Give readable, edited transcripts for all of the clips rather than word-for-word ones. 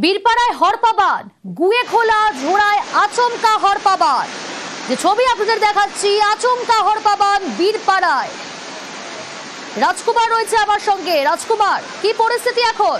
বীরপাড়ায় হরপাবান, গুয়ে খোলা ঝোড়ায় আচমকা হরপাবান। যে ছবি আপনাদের দেখাচ্ছি, আচমকা হরপাবান বীরপাড়ায়। রাজকুমার রয়েছে আমার সঙ্গে। রাজকুমার, কি পরিস্থিতি এখন?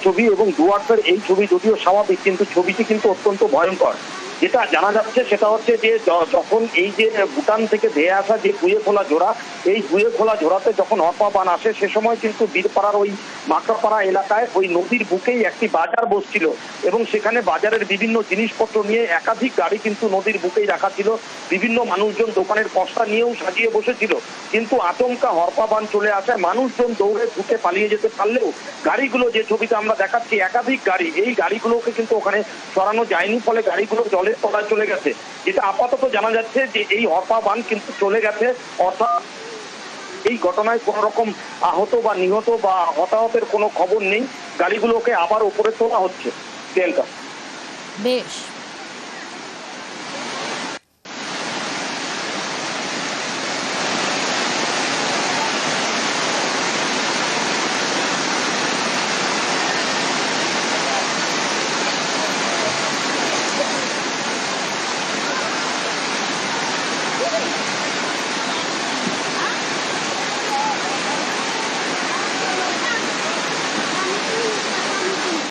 ছবি এবং ডুয়ার্সের এই ছবি যদিও স্বাভাবিক, কিন্তু ছবিটি কিন্তু অত্যন্ত ভয়ঙ্কর। যেটা জানা যাচ্ছে সেটা হচ্ছে যে যখন এই যে ভুটান থেকে ধেয়ে আসা যে গুয়ে খোলা জোড়া, এই গুয়ে খোলা জোড়াতে যখন হরপাবান আসে সে সময় কিন্তু বীরপাড়ার ওই মাকড়াপাড়া এলাকায় ওই নদীর বুকেই একটি বাজার বসছিল এবং সেখানে বাজারের বিভিন্ন জিনিসপত্র নিয়ে একাধিক গাড়ি কিন্তু নদীর বুকেই রাখা ছিল। বিভিন্ন মানুষজন দোকানের পশা নিয়েও সাজিয়ে বসেছিল, কিন্তু আচমকা হরপাবান চলে আসায় মানুষজন দৌড়ে ছুটে পালিয়ে যেতে পারলেও গাড়িগুলো, যে ছবিতে আমরা দেখাচ্ছি একাধিক গাড়ি, এই গাড়িগুলোকে কিন্তু ওখানে সরানো যায়নি, ফলে গাড়িগুলো জলের তলায় চলে গেছে। যেটা আপাতত জানা যাচ্ছে যে এই হরপাবান কিন্তু চলে গেছে, অর্থাৎ এই ঘটনায় কোন রকম আহত বা নিহত বা হতাহতের কোনো খবর নেই। গাড়িগুলোকে আবার উপরে তোলা হচ্ছে। বেশ।